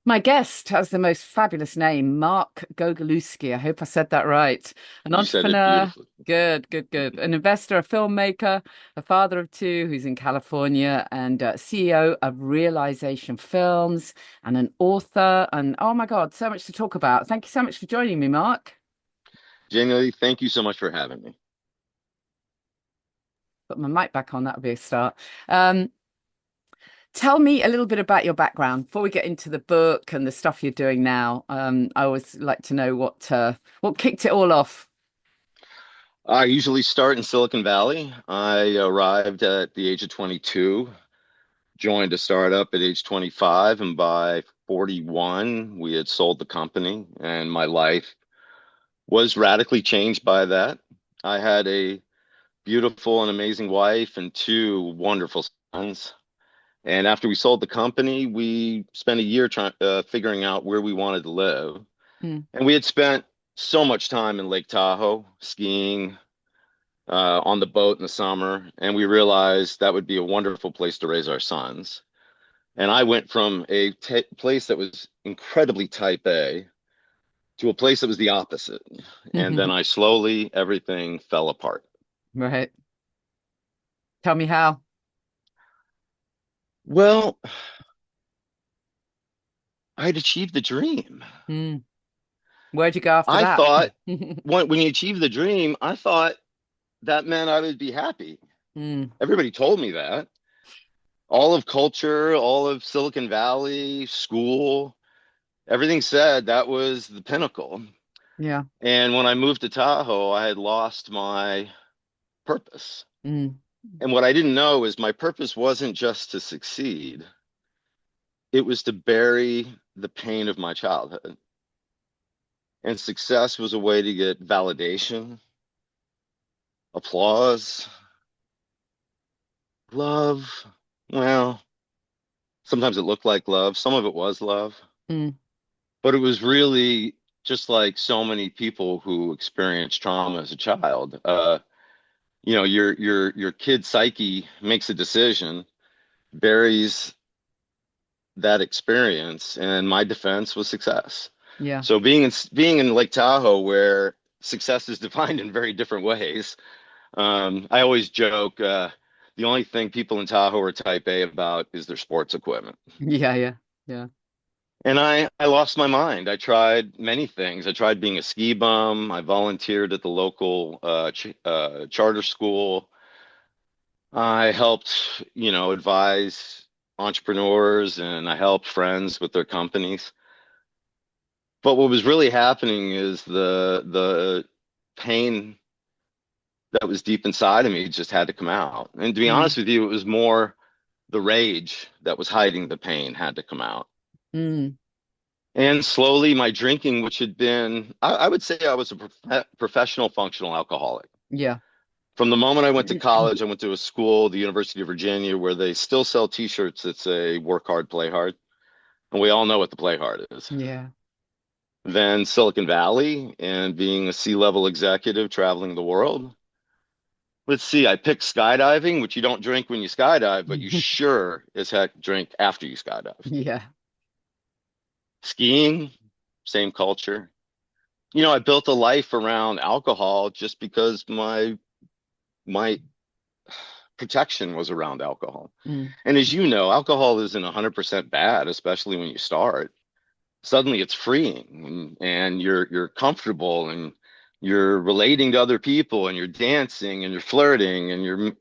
My guest has the most fabulous name, Mark Gogolewski. I hope I said that right. An You said it entrepreneur, beautifully. good, good, good. An investor, a filmmaker, a father of two who's in California, and CEO of Realization Films, and an author. And oh my God, so much to talk about. Thank you so much for joining me, Mark. Janey Lee, thank you so much for having me. Put my mic back on, that would be a start. Um, Tell me a little bit about your background before we get into the book and the stuff you're doing now. I always like to know what kicked it all off. I usually start in Silicon Valley. I arrived at the age of 22, joined a startup at age 25, and by 41, we had sold the company, and my life was radically changed by that. I had a beautiful and amazing wife and two wonderful sons. And after we sold the company, we spent a year trying figuring out where we wanted to live. Mm, And we had spent so much time in Lake Tahoe skiing on the boat in the summer, and we realized that would be a wonderful place to raise our sons. And I went from a place that was incredibly type A to a place that was the opposite. And then I slowly, everything fell apart. right. Tell me how. Well, I'd achieved the dream. Mm. Where'd you go after I that? thought when you achieve the dream, I thought that meant I would be happy. Mm, Everybody told me that. All of culture, all of Silicon Valley, school, everything said that was the pinnacle. yeah. And when I moved to Tahoe, I had lost my purpose. Mm, And what I didn't know is my purpose wasn't just to succeed, it was to bury the pain of my childhood. And success was a way to get validation, applause, love. Well, sometimes it looked like love, some of it was love, mm, but it was really just like so many people who experience trauma as a child. Your kid psyche makes a decision, buries that experience, and my defense was success. yeah. So being in Lake Tahoe, where success is defined in very different ways, I always joke the only thing people in Tahoe are type A about is their sports equipment. Yeah, yeah, yeah. And I lost my mind. I tried many things. I tried being a ski bum. I volunteered at the local charter school. I helped, advise entrepreneurs, and I helped friends with their companies. But what was really happening is the pain that was deep inside of me just had to come out. And to be Mm, honest with you, it was more the rage that was hiding the pain had to come out. mm, And slowly, my drinking, which had been, I would say I was a professional functional alcoholic. yeah. From the moment I went to college, I went to a school, the University of Virginia, where they still sell T-shirts that say work hard, play hard. And we all know what the play hard is. Yeah. Then Silicon Valley and being a C-level executive traveling the world. Let's see, I picked skydiving, which you don't drink when you skydive, but you sure as heck drink after you skydive. Yeah. Skiing, same culture. I built a life around alcohol just because my protection was around alcohol. Mm, And as you know, alcohol isn't 100% bad, especially when you start. Suddenly it's freeing and you're comfortable and you're relating to other people and you're dancing and you're flirting and you're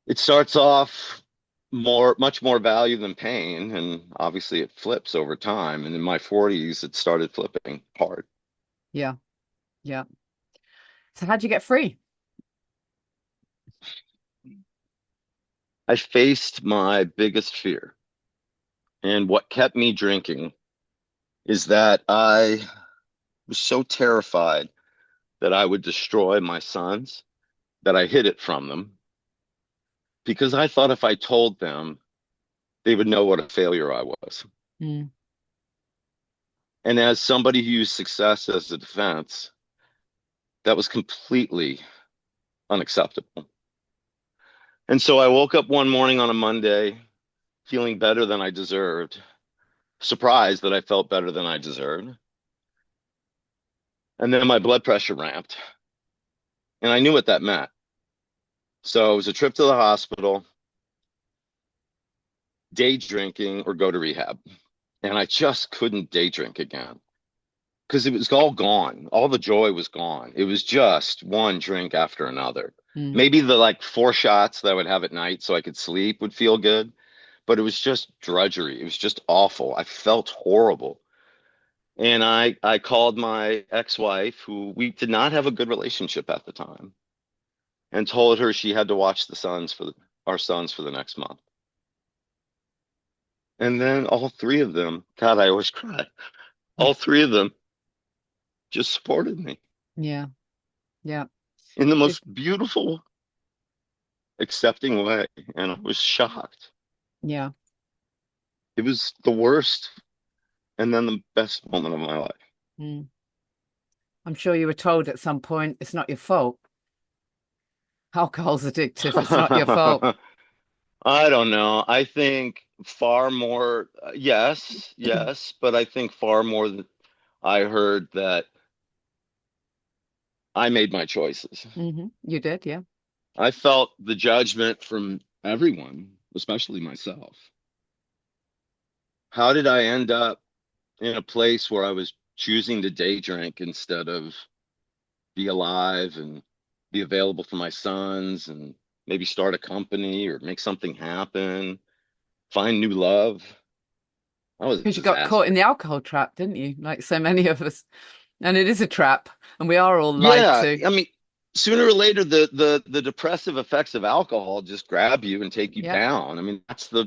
it starts off much more value than pain, and obviously it flips over time, and in my 40s it started flipping hard. yeah. Yeah. So how'd you get free? I faced my biggest fear, and what kept me drinking is that I was so terrified that I would destroy my sons that I hid it from them because I thought if I told them, they would know what a failure I was. Mm, And as somebody who used success as a defense, that was completely unacceptable. And so I woke up one morning on a Monday feeling better than I deserved. surprised that I felt better than I deserved. And then my blood pressure ramped, and I knew what that meant. So it was a trip to the hospital, day drinking, or go to rehab. And I just couldn't day drink again because it was all gone. All the joy was gone. It was just one drink after another. Mm. Maybe the like 4 shots that I would have at night so I could sleep would feel good, but it was just drudgery. It was just awful. I felt horrible. And I called my ex-wife, who we did not have a good relationship at the time, and told her she had to watch our sons for the next month. And then all three of them, God, I always cry. All three of them just supported me Yeah. Yeah. in the It's, most beautiful, accepting way. And I was shocked. yeah. It was the worst and then the best moment of my life. Mm. I'm sure you were told at some point it's not your fault. Alcohol's addictive. It's not your fault. I don't know. I think far more, yes, yes, but I think far more that I heard that I made my choices. You did, yeah. I felt the judgment from everyone, especially myself. How did I end up in a place where I was choosing to day drink instead of be alive and be available for my sons and maybe start a company or make something happen, find new love? That was a Because you got caught in disaster. the alcohol trap, didn't you? Like so many of us. And it is a trap, and we are all lied Yeah, to. I mean, sooner or later, the depressive effects of alcohol just grab you and take you Yeah. down. I mean, that's the,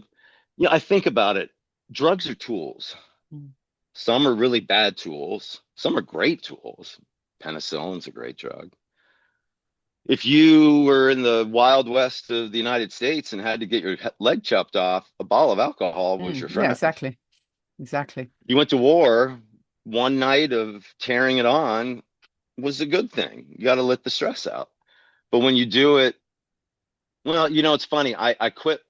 yeah, I think about it. Drugs are tools. Mm. Some are really bad tools. Some are great tools. Penicillin's a great drug. If you were in the wild west of the United States and had to get your leg chopped off, a bottle of alcohol was your Yeah, friend. exactly. Exactly. You went to war, one night of tearing it on was a good thing. You got to let the stress out. But when you do it, well, it's funny. I quit.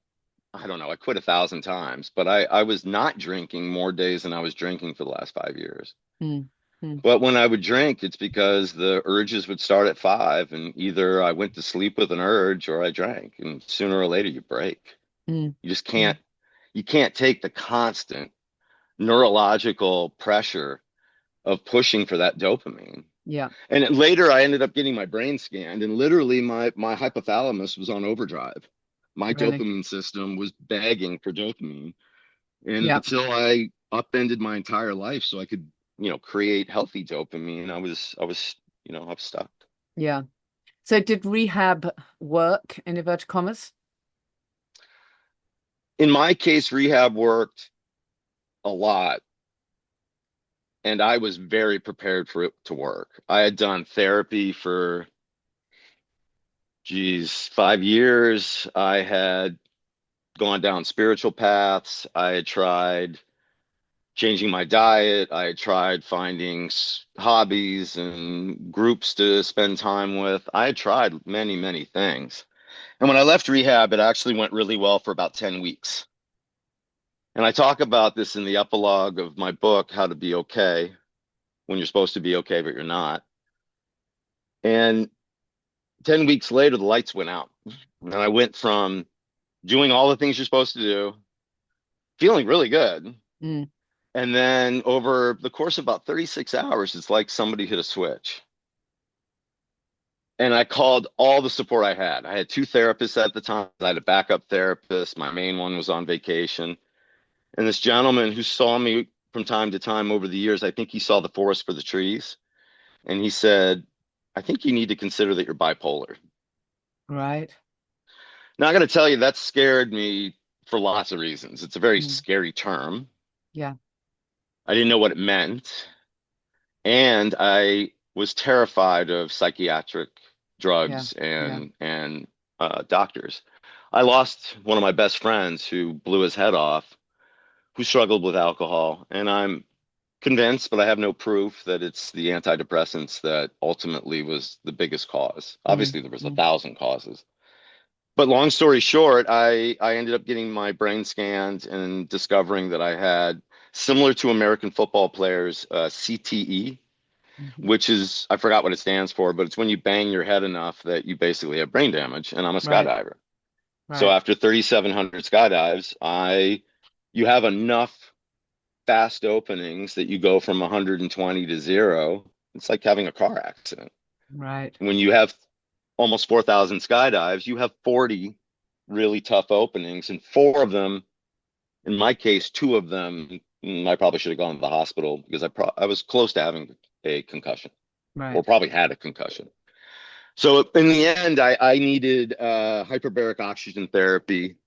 I don't know. I quit 1,000 times, but I was not drinking more days than I was drinking for the last 5 years. Mm. Mm. But when I would drink, it's because the urges would start at 5, and either I went to sleep with an urge or I drank, and sooner or later you break. Mm. You just Mm. can't take the constant neurological pressure of pushing for that dopamine. Yeah, And later I ended up getting my brain scanned, and literally my hypothalamus was on overdrive. My really. dopamine system was begging for dopamine. And Yeah, until I upended my entire life so I could, create healthy dopamine, I was stuck. yeah. So did rehab work in inverted commas? In my case, rehab worked a lot, and I was very prepared for it to work. I had done therapy for, geez, 5 years. I had gone down spiritual paths. I had tried changing my diet. I had tried finding hobbies and groups to spend time with. I had tried many, many things. And when I left rehab, it actually went really well for about 10 weeks. And I talk about this in the epilogue of my book, How to Be Okay, when you're supposed to be okay, but you're not. And 10 weeks later, the lights went out. And I went from doing all the things you're supposed to do, feeling really good. Mm. And then over the course of about 36 hours, it's like somebody hit a switch. And I called all the support I had. I had two therapists at the time. I had a backup therapist. My main one was on vacation. And this gentleman who saw me from time to time over the years, I think he saw the forest for the trees. And he said, I think you need to consider that you're bipolar. Right. Now, I got to tell you, that scared me for lots of reasons. It's a very Mm. scary term. Yeah, I didn't know what it meant. And I was terrified of psychiatric yeah, drugs yeah. and doctors. I lost one of my best friends who blew his head off, who struggled with alcohol, and I'm convinced, but I have no proof that it's the antidepressants that ultimately was the biggest cause. Mm. Obviously, there was a Mm. thousand causes. But long story short, I ended up getting my brain scanned and discovering that I had similar to American football players, CTE, Hmm. which is, I forgot what it stands for, but it's when you bang your head enough that you basically have brain damage. And I'm a Right, skydiver. So right, after 3,700 skydives, you have enough fast openings that you go from 120 to zero. It's like having a car accident. right, When you have almost 4,000 skydives, you have 40 really tough openings, and four of them, in my case, two of them, I probably should have gone to the hospital because I was close to having a concussion or right. probably had a concussion. So in the end, I needed hyperbaric oxygen therapy,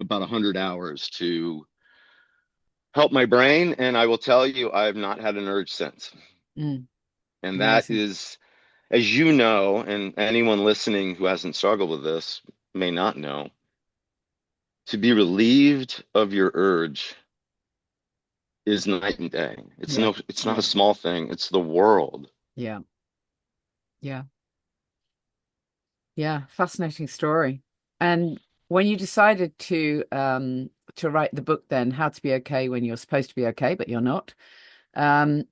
about 100 hours to help my brain. And I will tell you, I have not had an urge since. Mm, And that amazing. is, as you know, and anyone listening who hasn't struggled with this may not know, to be relieved of your urge is night and day. Yeah, It's not a yeah, small thing. It's the world. yeah, yeah, yeah. Fascinating story. And when you decided to write the book, then How to Be Okay When You're Supposed to Be Okay, but you're not. Um,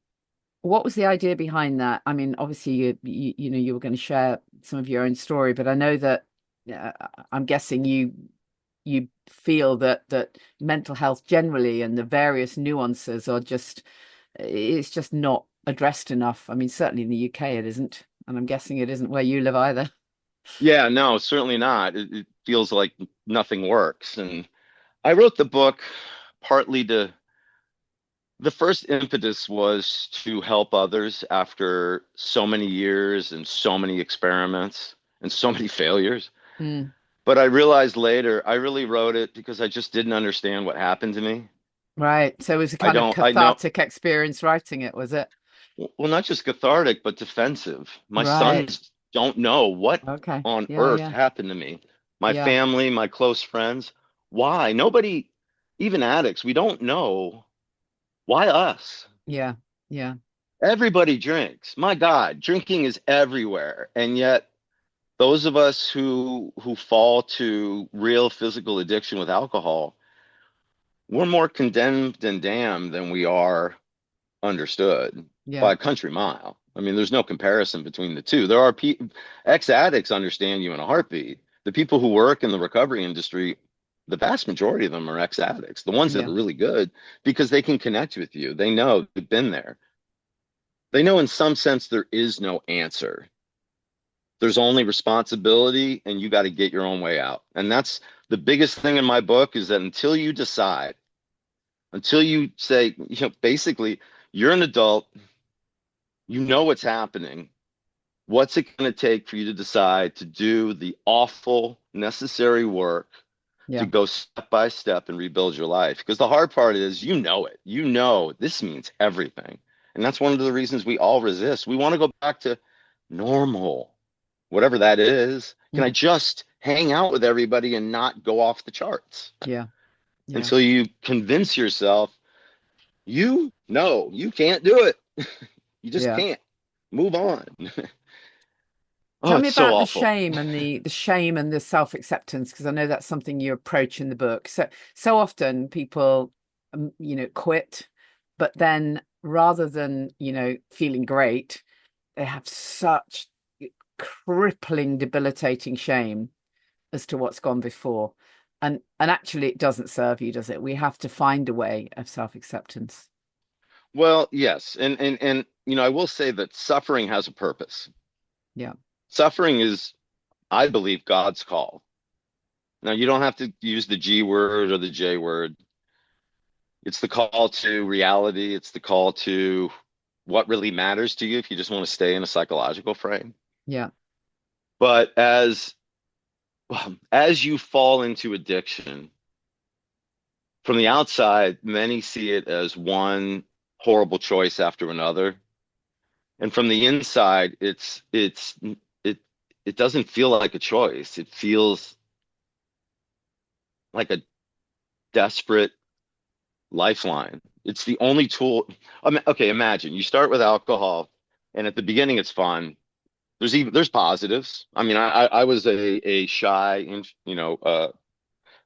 what was the idea behind that? I mean, obviously you know you were going to share some of your own story, but I know that uh, I'm guessing you feel that mental health generally and the various nuances are just it's just not addressed enough. I mean, certainly in the UK it isn't, and I'm guessing it isn't where you live either. Yeah, no, certainly not. It feels like nothing works. And I wrote the book partly to, the first impetus was to help others after so many years and so many experiments and so many failures. Mm, But I realized later, I really wrote it because I just didn't understand what happened to me. right. So it was a I kind of don't, I know, cathartic experience writing it, was it? well, not just cathartic, but defensive. My Right. sons don't know what Okay. on Yeah, earth yeah. happened to me. My Yeah. family, my close friends. Why? Nobody, even addicts, we don't know why us. Yeah. Yeah. Everybody drinks. My God, drinking is everywhere. And yet, those of us who fall to real physical addiction with alcohol, we're more condemned and damned than we are understood by Yeah. a country mile. I mean, there's no comparison between the two. There are ex-addicts understand you in a heartbeat. The people who work in the recovery industry, the vast majority of them are ex-addicts, the ones that Yeah. are really good because they can connect with you. They know they've been there. They know in some sense there is no answer. There's only responsibility and you got to get your own way out. And that's the biggest thing in my book is that until you decide, until you say, basically, you're an adult, you know what's happening. What's it going to take for you to decide to do the awful, necessary work to Yeah. go step by step and rebuild your life? Because the hard part is, you know it. You know this means everything. And that's one of the reasons we all resist. We want to go back to normal, whatever that is. Can I Mm, just hang out with everybody and not go off the charts yeah. Yeah. until you convince yourself you know you can't do it? You just Yeah. can't. Move on. Oh, Tell me it's so about the awful. shame and the shame and the self-acceptance, because I know that's something you approach in the book. So often people, quit, but then rather than, feeling great, they have such crippling, debilitating shame as to what's gone before. And actually it doesn't serve you, does it? We have to find a way of self-acceptance. Well, yes. And I will say that suffering has a purpose. Yeah. Suffering is, I believe, God's call. Now, you don't have to use the G word or the J word. It's the call to reality. It's the call to what really matters to you if you just want to stay in a psychological frame. Yeah. But as you fall into addiction, from the outside, many see it as one horrible choice after another. And from the inside, it it doesn't feel like a choice. It feels like a desperate lifeline. It's the only tool. Okay, imagine you start with alcohol, and at the beginning it's fun. There's positives. I mean, I was a shy,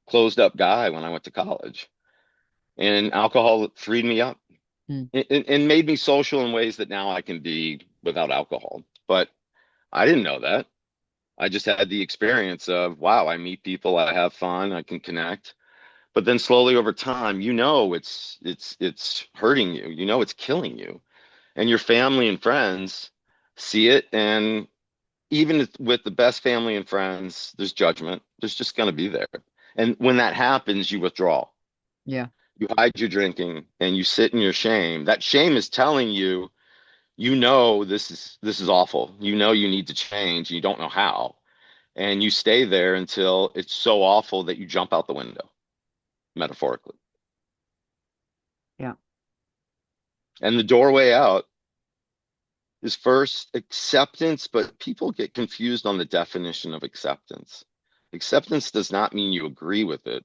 closed up guy when I went to college. And alcohol freed me up Mm. and made me social in ways that now I can be without alcohol. But I didn't know that. I just had the experience of, wow, I meet people, I have fun, I can connect. But then slowly over time, it's hurting you. You know it's killing you. And your family and friends see it. And even with the best family and friends, there's judgment. There's just going to be there. And when that happens, you withdraw. Yeah. You hide your drinking and you sit in your shame. That shame is telling you, you know this is awful. You know you need to change. You don't know how. And you stay there until it's so awful that you jump out the window, metaphorically. Yeah. And the doorway out is first acceptance, but people get confused on the definition of acceptance. Acceptance does not mean you agree with it.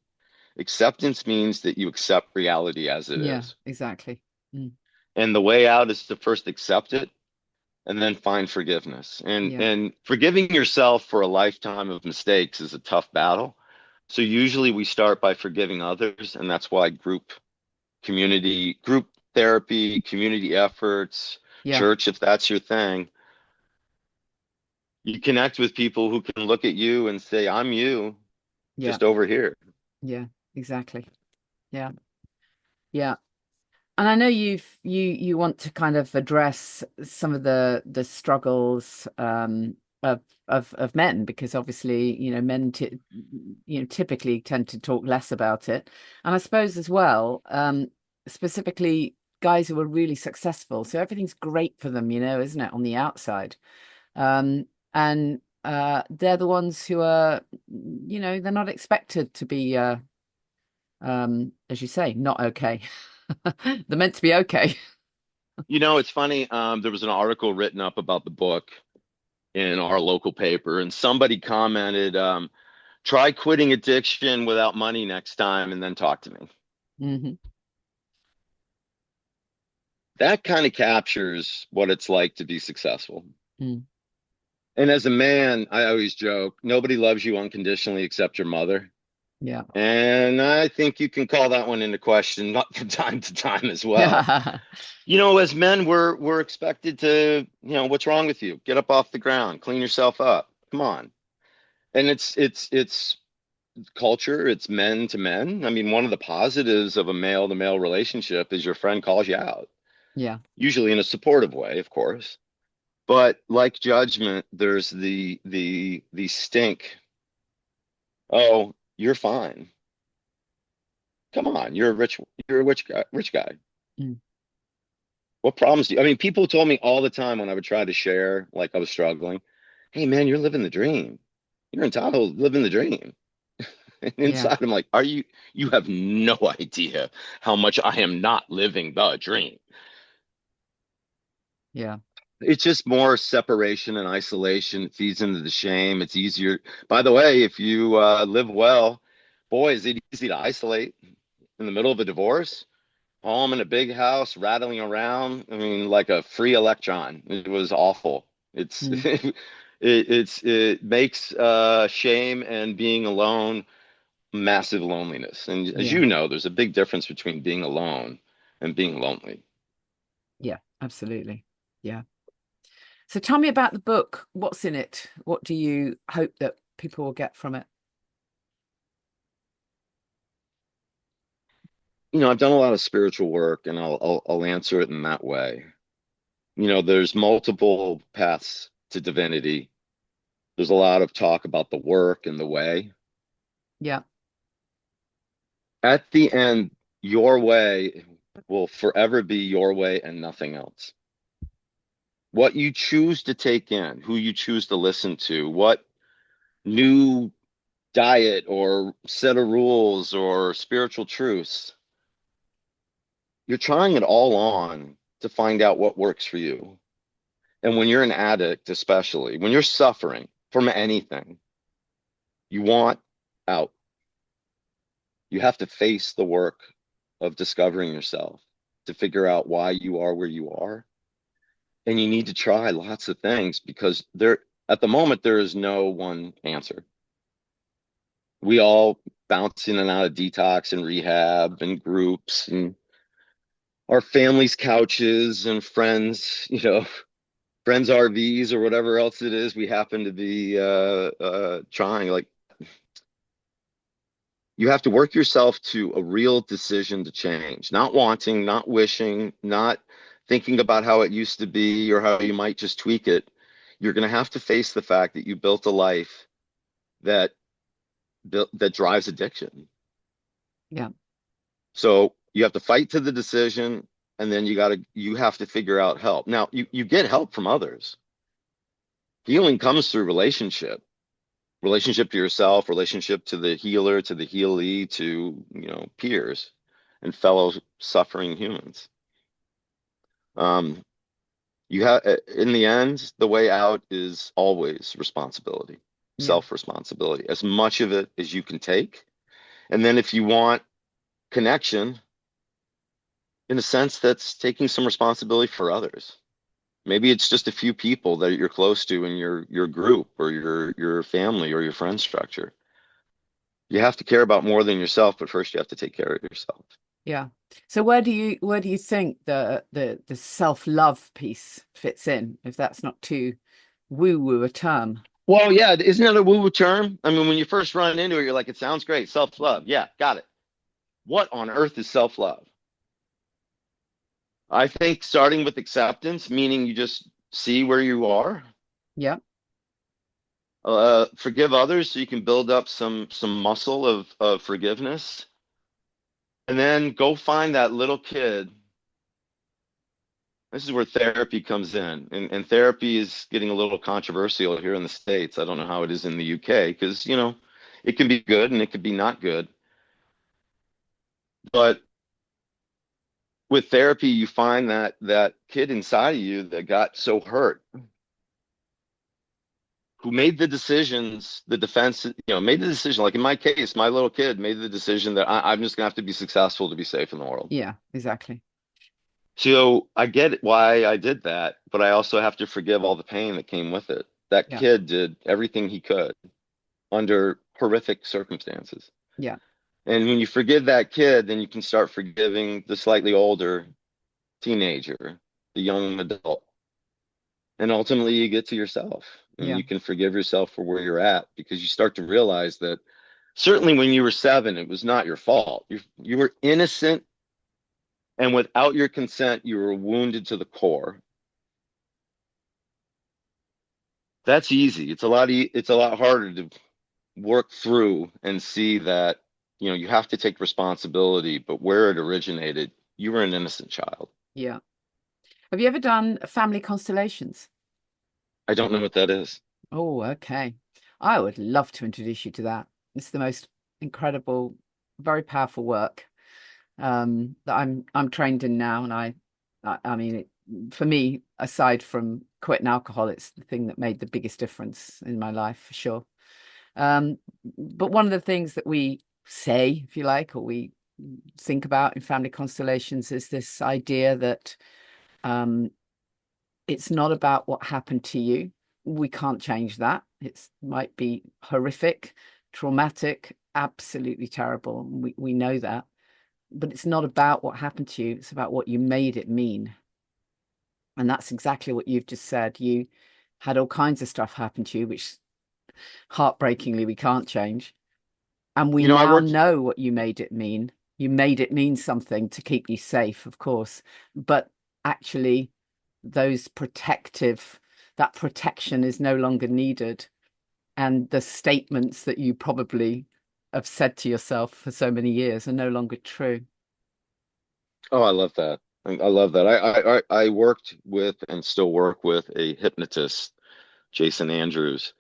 Acceptance means that you accept reality as it Yeah. is. Exactly. Mm. And the way out is to first accept it and then find forgiveness. And Yeah. and forgiving yourself for a lifetime of mistakes is a tough battle. So usually we start by forgiving others, and that's why group therapy, community efforts, Yeah. church, if that's your thing, you connect with people who can look at you and say, I'm you, Yeah. just over here. Yeah. Exactly. Yeah. Yeah. And I know you want to kind of address some of the struggles of of men because obviously men t typically tend to talk less about it, and I suppose as well specifically guys who are really successful, so everything's great for them, isn't it, on the outside, and they're the ones who are they're not expected to be as you say, not okay. They're meant to be okay. You know, it's funny. There was an article written up about the book in our local paper, and somebody commented, try quitting addiction without money next time and then talk to me. Hmm. That kind of captures what it's like to be successful. Mm. And as a man, I always joke, nobody loves you unconditionally except your mother. Yeah. And I think you can call that one into question, not from time to time as well. Yeah. You know, as men, we're expected to, what's wrong with you? Get up off the ground, clean yourself up. Come on. And it's culture, it's men to men. I mean, one of the positives of a male to male relationship is your friend calls you out, Yeah. usually in a supportive way, of course. But like judgment, there's the stink. Oh, you're fine. Come on, you're a rich guy. Mm. What problems do you? I mean, people told me all the time when I would try to share, like I was struggling, hey man, you're living the dream. You're entitled to living the dream. And Yeah. inside, I'm like, you have no idea how much I am not living the dream. Yeah. It's just more separation and isolation. It feeds into the shame. It's easier. By the way, if you live well, boy, is it easy to isolate in the middle of a divorce. Home in a big house, rattling around. I mean, like a free electron. It was awful. It's Mm. it makes shame and being alone massive loneliness. And as Yeah. you know, there's a big difference between being alone and being lonely. Yeah. Absolutely. Yeah. So tell me about the book. What's in it? What do you hope that people will get from it? I've done a lot of spiritual work, and I'll answer it in that way. There's multiple paths to divinity. There's a lot of talk about the work and the way. Yeah. At the end, your way will forever be your way and nothing else. What you choose to take in, who you choose to listen to, what new diet or set of rules or spiritual truths, you're trying it all on to find out what works for you. And when you're an addict, especially when you're suffering from anything, you want out. You have to face the work of discovering yourself to figure out why you are where you are. And you need to try lots of things because at the moment, there is no one answer. We all bouncing in and out of detox and rehab and groups and our family's couches and friends, friends' RVs or whatever else it is we happen to be trying. Like you have to work yourself to a real decision to change, not wanting, not wishing, not thinking about how it used to be or how you might just tweak it. You're going to have to face the fact that you built a life that that drives addiction. Yeah. So you have to fight to the decision, and then you have to figure out help. Now you get help from others. Healing comes through relationship to yourself, relationship to the healer, to the healee, to, peers and fellow suffering humans. You have, in the end, the way out is always responsibility, Yeah. self-responsibility, as much of it as you can take. And then if you want connection, in a sense, that's taking some responsibility for others. Maybe it's just a few people that you're close to in your group or your family or your friend structure. You have to care about more than yourself, but first you have to take care of yourself. Yeah. So where do you think the self-love piece fits in, if that's not too woo-woo a term? Well, yeah, isn't that a woo-woo term? I mean, when you first run into it, you're like, it sounds great, self-love. Yeah, got it. What on earth is self-love? I think starting with acceptance, meaning you just see where you are, Yeah. forgive others so you can build up some muscle of forgiveness, and then go find that little kid. This is where therapy comes in. And therapy is getting a little controversial here in the States. I don't know how it is in the UK because, it can be good and it could be not good. But with therapy, you find that kid inside of you that got so hurt, who made the decisions, the defense, made the decision. Like in my case, my little kid made the decision that I'm just gonna have to be successful to be safe in the world. Yeah, exactly. So I get why I did that, but I also have to forgive all the pain that came with it. That Yeah. kid did everything he could under horrific circumstances. Yeah. And when you forgive that kid, then you can start forgiving the slightly older teenager, the young adult. And ultimately, you get to yourself and Yeah. you can forgive yourself for where you're at because you start to realize that certainly when you were 7, it was not your fault. You were innocent, and without your consent, you were wounded to the core. That's easy. It's a lot harder to work through and see that, you have to take responsibility, but where it originated, you were an innocent child. Yeah. Have you ever done family constellations? I don't know what that is. Oh, okay. I would love to introduce you to that. It's the most incredible, very powerful work that I'm trained in now, and I mean, for me, aside from quitting alcohol, it's the thing that made the biggest difference in my life for sure. Um, but one of the things that we say, if you like, or we think about in family constellations is this idea that um, it's not about what happened to you. We can't change that. It might be horrific, traumatic, absolutely terrible. We know that. But it's not about what happened to you. It's about what you made it mean. And that's exactly what you've just said. You had all kinds of stuff happen to you, which heartbreakingly we can't change. And we I now worked, know what you made it mean. You made it mean something to keep you safe, of course. But actually, those protective, that protection is no longer needed. And the statements that you probably have said to yourself for so many years are no longer true. oh, I love that. I love that. I worked with and still work with a hypnotist, Jason Andrews.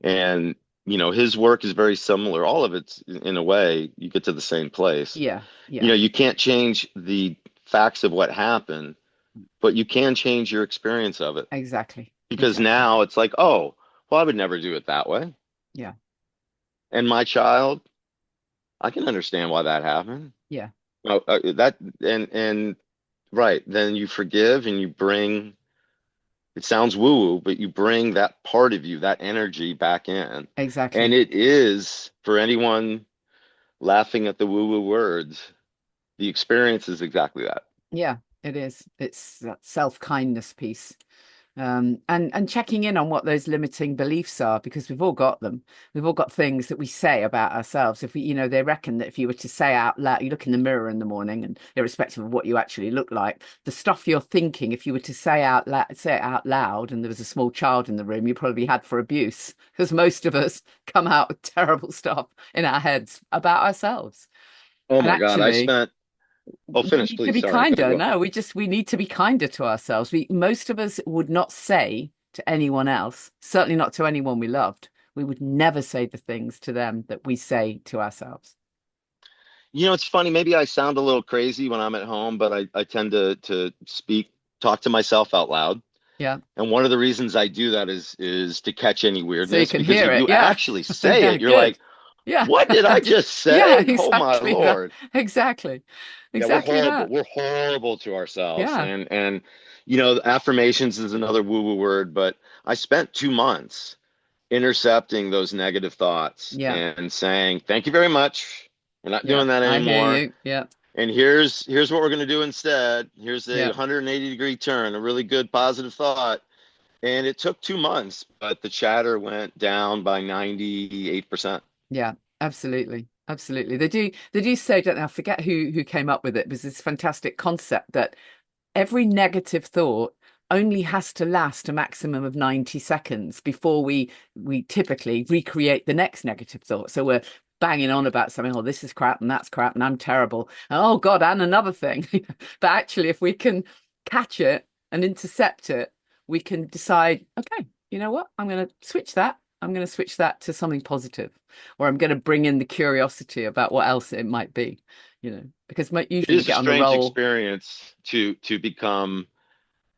And, his work is very similar. All of it's in a way, you get to the same place. Yeah, yeah, You can't change the facts of what happened, but you can change your experience of it. exactly. Because Exactly. now it's like, oh, well, I would never do it that way. Yeah, And my child, I can understand why that happened. yeah, That and right, then you forgive and you bring, it sounds woo-woo, but you bring that part of you, that energy back in. exactly. And it is for anyone. laughing at the woo-woo words. The experience is exactly that. Yeah, it is. It's that self-kindness piece. And checking in on what those limiting beliefs are, because we've all got them. We've all got things that we say about ourselves. If we, they reckon that if you were to say out loud, you look in the mirror in the morning, and irrespective of what you actually look like, the stuff you're thinking, if you were to say it out loud, and there was a small child in the room, you probably had for abuse, because most of us come out with terrible stuff in our heads about ourselves. Oh And my God, I actually, spent, oh, we finish, need to please. be Sorry. Go, kinder. go. No, we need to be kinder to ourselves. Most of us would not say to anyone else, certainly not to anyone we loved. We would never say the things to them that we say to ourselves. It's funny. Maybe I sound a little crazy when I'm at home, but I tend to talk to myself out loud. Yeah. And one of the reasons I do that is to catch any So you weirdness, can because hear if it. you Yeah. actually say Yeah, it, you're good. like, Yeah. what did I just Yeah, say? Oh my exactly that. Lord. Exactly. Yeah, we're Exactly horrible. that. We're horrible to ourselves. Yeah. And affirmations is another woo-woo word, but I spent 2 months intercepting those negative thoughts Yeah. and saying, thank you very much. We're not Yeah. doing that I hear anymore. you. Yeah. And here's what we're going to do instead. Here's a Yeah. 180-degree turn, a really good positive thought. And it took 2 months, but the chatter went down by 98%. Yeah, absolutely. Absolutely. They do say, don't they? I forget who came up with it. It was this fantastic concept that every negative thought only has to last a maximum of 90 seconds before we typically recreate the next negative thought. So we're banging on about something, oh, this is crap and that's crap and I'm terrible. And, oh God, and another thing. But actually, if we can catch it and intercept it, we can decide, okay, you know what? I'm going to switch that. I'm going to switch that to something positive, or I'm going to bring in the curiosity about what else it might be, because It usually we is a get on a strange roll. experience to become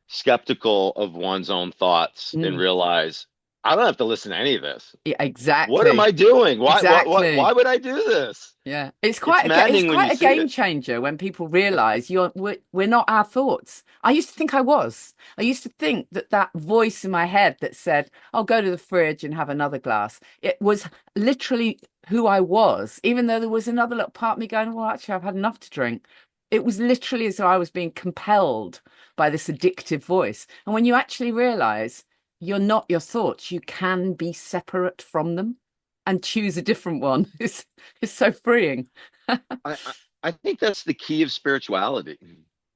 skeptical of one's own thoughts and Mm. realize I don't have to listen to any of this. Yeah, What am exactly. I doing? Why Exactly. would I do this? Yeah. It's It's maddening when you quite a see game it. changer when people realize we're not our thoughts. I used to think I was. I used to think that voice in my head that said, "I'll go to the fridge and have another glass." It was literally who I was, even though there was another little part of me going, "Well, actually, I've had enough to drink." It was literally as though I was being compelled by this addictive voice. And when you actually realize you're not your thoughts, you can be separate from them and choose a different one. It's so freeing. I think that's the key of spirituality,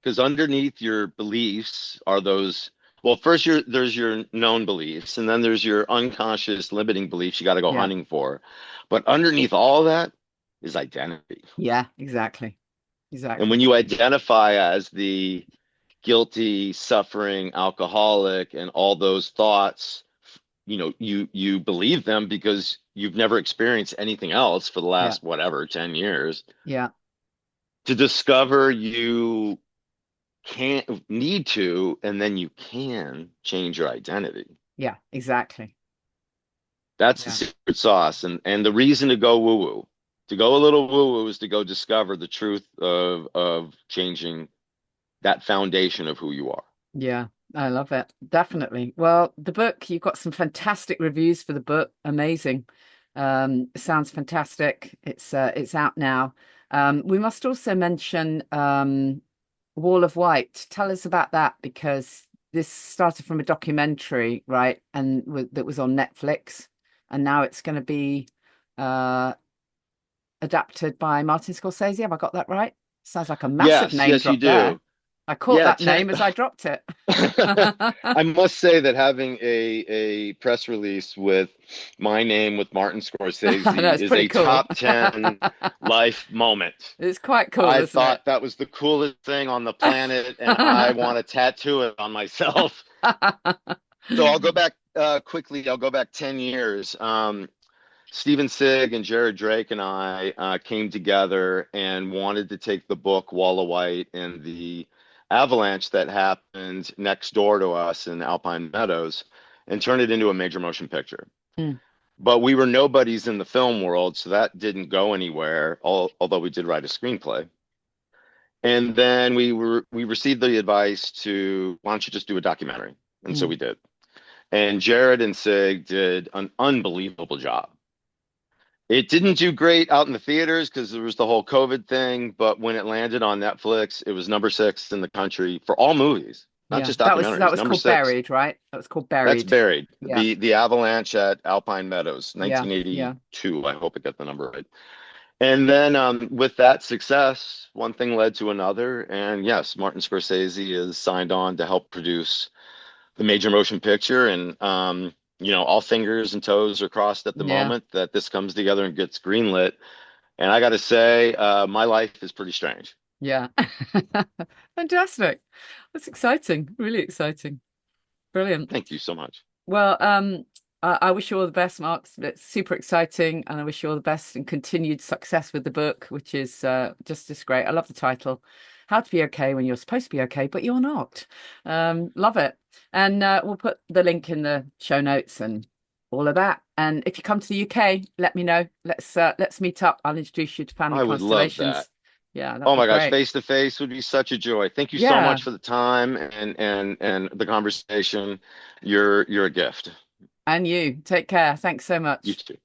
because underneath your beliefs are those. Well, first there's your known beliefs, and then there's your unconscious limiting beliefs you got to go Yeah. hunting for. But underneath all that is identity. Yeah, exactly. And when Exactly. you identify as the guilty, suffering alcoholic and all those thoughts, you believe them because you've never experienced anything else for the Yeah. last whatever 10 years. Yeah. To discover you can't need to, and then you can change your identity. Yeah, exactly. That's the Yeah. secret sauce. And the reason to go woo woo, to go a little woo woo, is to go discover the truth of changing that foundation of who you are. Yeah. I love it. Definitely. Well, the book, you've got some fantastic reviews for the book. Amazing. It sounds fantastic. It's out now. We must also mention Wall of White. Tell us about that because this started from a documentary, right? And that was on Netflix, and now it's going to be uh, adapted by Martin Scorsese. Have I got that right? Sounds like a massive Yes, name yes, you drop there. do. I caught Yeah, that name as I dropped it. I must say that having a press release with my name with Martin I know Scorsese it's is pretty a cool. top 10 life moment. It's quite cool, I isn't it? thought that was the coolest thing on the planet, and I want to tattoo it on myself. So I'll go back quickly. I'll go back 10 years. Stephen Sigg and Jared Drake and I came together and wanted to take the book Wall of White and the avalanche that happened next door to us in Alpine Meadows and turn it into a major motion picture. Mm, But we were nobodies in the film world, so that didn't go anywhere, although we did write a screenplay. And then we received the advice to, why don't you just do a documentary? And so mm, we did. And Jared and Sig did an unbelievable job. It didn't do great out in the theaters because there was the whole COVID thing, but when it landed on Netflix, it was number six in the country for all movies, not Yeah, just that documentaries. was Number called six. Buried, right? That was called That's Buried. Buried. Yeah, The avalanche at Alpine Meadows, yeah, yeah, 1982. I hope I got the number right. And then with that success, one thing led to another, and yes, Martin Scorsese is signed on to help produce the major motion picture, and all fingers and toes are crossed at the yeah, moment that this comes together and gets greenlit. And I got to say, my life is pretty strange. yeah. Fantastic. That's exciting. Really exciting. Brilliant. Thank you so much. Well, I wish you all the best, Mark. It's super exciting, and I wish you all the best and continued success with the book, which is just great. I love the title, "How to Be Okay When You're Supposed to Be Okay, but You're Not." Love it. And we'll put the link in the show notes and all of that. And if you come to the UK, let me know. Let's meet up. I'll introduce you to Family I would love that. Constellations. Yeah, that'd Oh be my gosh, great. face to face would be such a joy. Thank you so Yeah. much for the time and the conversation. You're a gift. And you take care. Thanks so You much. too.